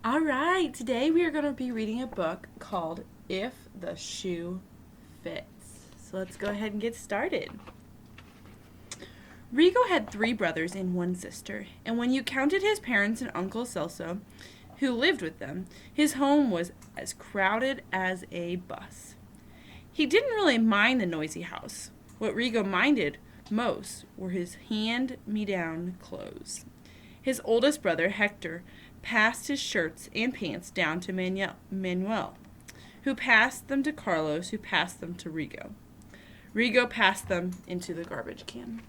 All right, today we are going to be reading a book called If the Shoe Fits. So let's go ahead and get started. Rigo had 3 brothers and 1 sister, and when you counted his parents and Uncle Celso, who lived with them, his home was as crowded as a bus. He didn't really mind the noisy house. What Rigo minded most were his hand-me-down clothes. His oldest brother, Hector, passed his shirts and pants down to Manuel, who passed them to Carlos, who passed them to Rigo. Rigo passed them into the garbage can.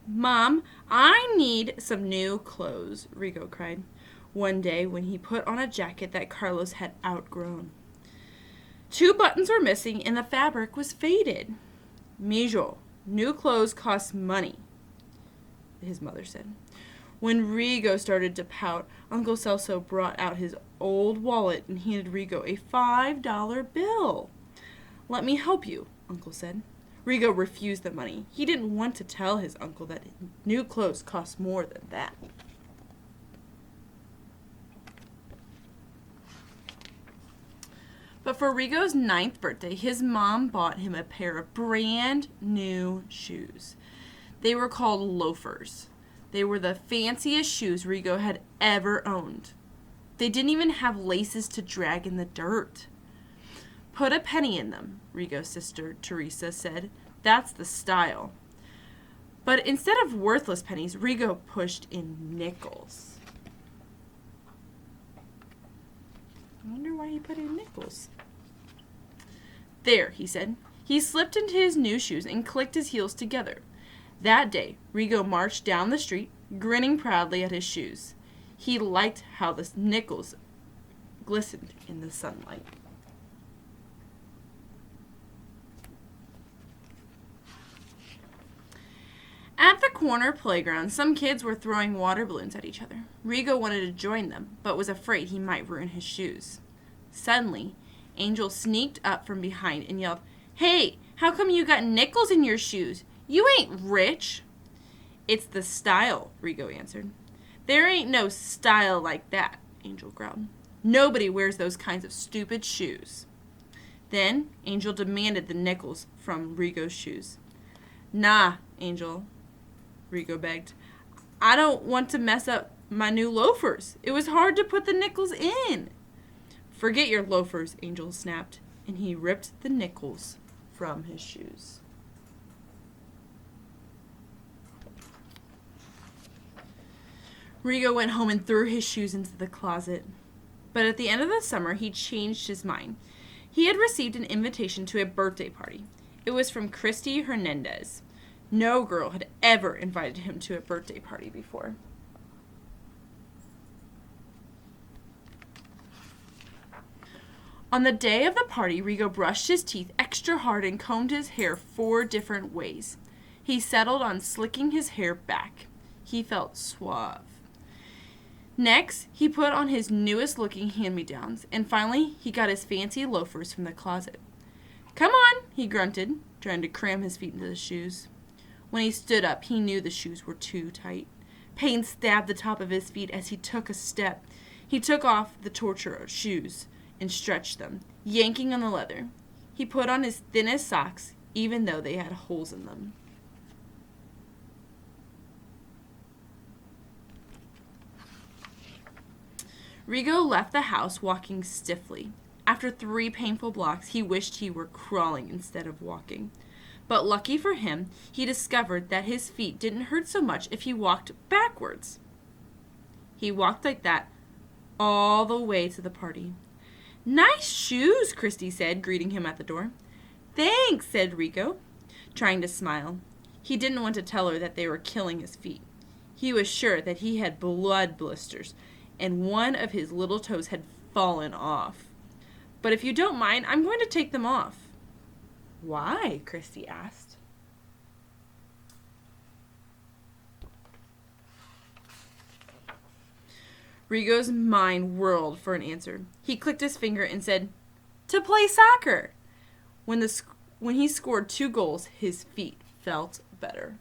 Mom, I need some new clothes, Rigo cried one day when he put on a jacket that Carlos had outgrown. 2 buttons were missing and the fabric was faded. Mijo, new clothes cost money, his mother said. When Rigo started to pout, Uncle Celso brought out his old wallet and handed Rigo a $5 bill. Let me help you, Uncle said. Rigo refused the money. He didn't want to tell his uncle that new clothes cost more than that. But for Rigo's 9th birthday, his mom bought him a pair of brand new shoes. They were called loafers. They were the fanciest shoes Rigo had ever owned. They didn't even have laces to drag in the dirt. Put a penny in them, Rigo's sister Teresa said. That's the style. But instead of worthless pennies, Rigo pushed in nickels. I wonder why he put in nickels. There, he said. He slipped into his new shoes and clicked his heels together. That day, Rigo marched down the street, grinning proudly at his shoes. He liked how the nickels glistened in the sunlight. At the corner playground, some kids were throwing water balloons at each other. Rigo wanted to join them, but was afraid he might ruin his shoes. Suddenly, Angel sneaked up from behind and yelled, "Hey, how come you got nickels in your shoes? You ain't rich." "It's the style," Rigo answered. "There ain't no style like that," Angel growled. "Nobody wears those kinds of stupid shoes." Then Angel demanded the nickels from Rigo's shoes. "Nah, Angel," Rigo begged. "I don't want to mess up my new loafers. It was hard to put the nickels in." "Forget your loafers," Angel snapped, and he ripped the nickels from his shoes. Rigo went home and threw his shoes into the closet. But at the end of the summer, he changed his mind. He had received an invitation to a birthday party. It was from Christy Hernandez. No girl had ever invited him to a birthday party before. On the day of the party, Rigo brushed his teeth extra hard and combed his hair 4 different ways. He settled on slicking his hair back. He felt suave. Next, he put on his newest looking hand-me-downs, and finally, he got his fancy loafers from the closet. "Come on," he grunted, trying to cram his feet into the shoes. When he stood up, he knew the shoes were too tight. Pain stabbed the top of his feet as he took a step. He took off the torture shoes and stretched them, yanking on the leather. He put on his thinnest socks, even though they had holes in them. Rigo left the house walking stiffly. After 3 painful blocks, he wished he were crawling instead of walking. But lucky for him, he discovered that his feet didn't hurt so much if he walked backwards. He walked like that all the way to the party. "Nice shoes," Christy said, greeting him at the door. "Thanks," said Rigo, trying to smile. He didn't want to tell her that they were killing his feet. He was sure that he had blood blisters, and one of his little toes had fallen off. "But if you don't mind, I'm going to take them off." "Why?" Christy asked. Rigo's mind whirled for an answer. He clicked his finger and said, "To play soccer." When he scored 2 goals, his feet felt better.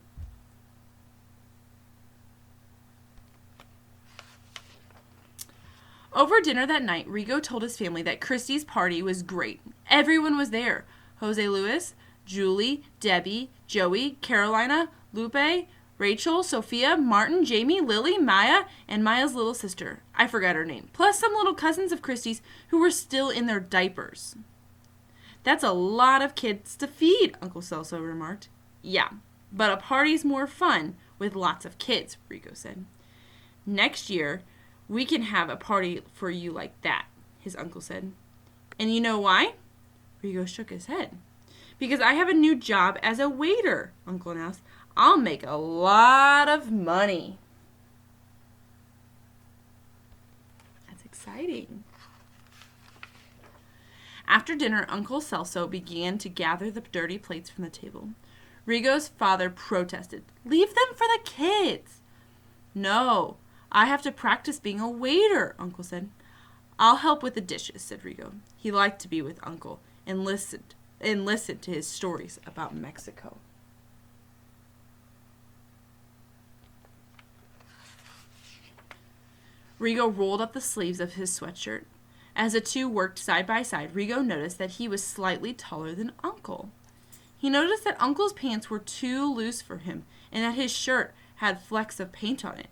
Over dinner that night, Rigo told his family that Christy's party was great. Everyone was there. Jose Luis, Julie, Debbie, Joey, Carolina, Lupe, Rachel, Sophia, Martin, Jamie, Lily, Maya, and Maya's little sister. I forgot her name. Plus some little cousins of Christy's who were still in their diapers. That's a lot of kids to feed, Uncle Celso remarked. Yeah, but a party's more fun with lots of kids, Rigo said. Next year, we can have a party for you like that, his uncle said. And you know why? Rigo shook his head. Because I have a new job as a waiter, Uncle announced. I'll make a lot of money. That's exciting. After dinner, Uncle Celso began to gather the dirty plates from the table. Rigo's father protested. Leave them for the kids. No, I have to practice being a waiter, Uncle said. I'll help with the dishes, said Rigo. He liked to be with Uncle and listened to his stories about Mexico. Rigo rolled up the sleeves of his sweatshirt. As the two worked side by side, Rigo noticed that he was slightly taller than Uncle. He noticed that Uncle's pants were too loose for him and that his shirt had flecks of paint on it.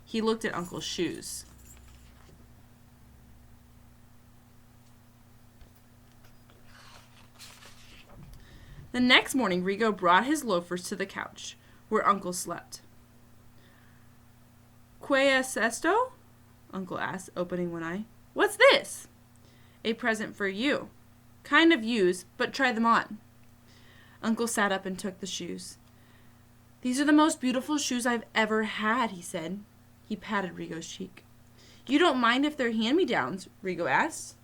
He looked at Uncle's shoes. The next morning, Rigo brought his loafers to the couch, where Uncle slept. ¿Qué es esto? Uncle asked, opening one eye. What's this? A present for you. Kind of used, but try them on. Uncle sat up and took the shoes. These are the most beautiful shoes I've ever had, he said. He patted Rigo's cheek. You don't mind if they're hand-me-downs? Rigo asked.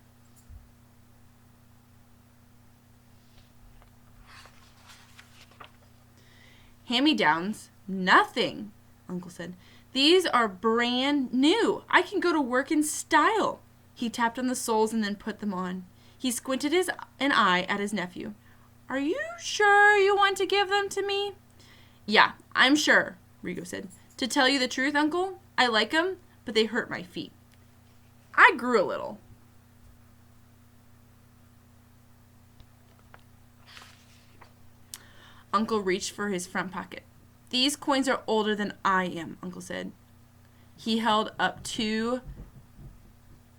Hand-me-downs? Nothing, Uncle said. These are brand new. I can go to work in style. He tapped on the soles and then put them on. He squinted an eye at his nephew. Are you sure you want to give them to me? Yeah, I'm sure, Rigo said. To tell you the truth, Uncle, I like them, but they hurt my feet. I grew a little. Uncle reached for his front pocket. These coins are older than I am, Uncle said. He held up 2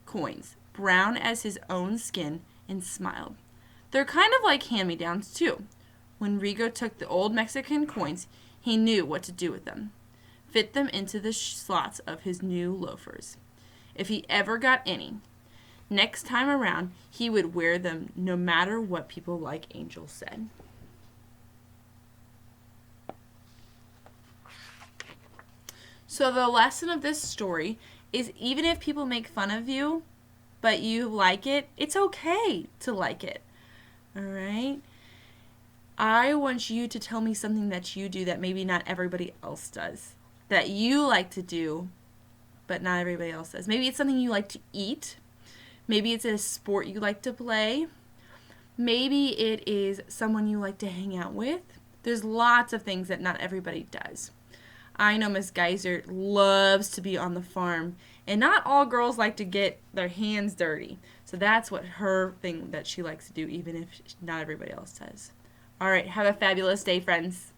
coins, brown as his own skin, and smiled. They're kind of like hand-me-downs, too. When Rigo took the old Mexican coins, he knew what to do with them. Fit them into the slots of his new loafers. If he ever got any, next time around, he would wear them no matter what people like Angel said. So the lesson of this story is even if people make fun of you, but you like it, it's okay to like it. All right? I want you to tell me something that you do that maybe not everybody else does. That you like to do, but not everybody else does. Maybe it's something you like to eat. Maybe it's a sport you like to play. Maybe it is someone you like to hang out with. There's lots of things that not everybody does. I know Miss Geisert loves to be on the farm, and not all girls like to get their hands dirty. So that's what her thing that she likes to do, even if not everybody else does. All right, have a fabulous day, friends.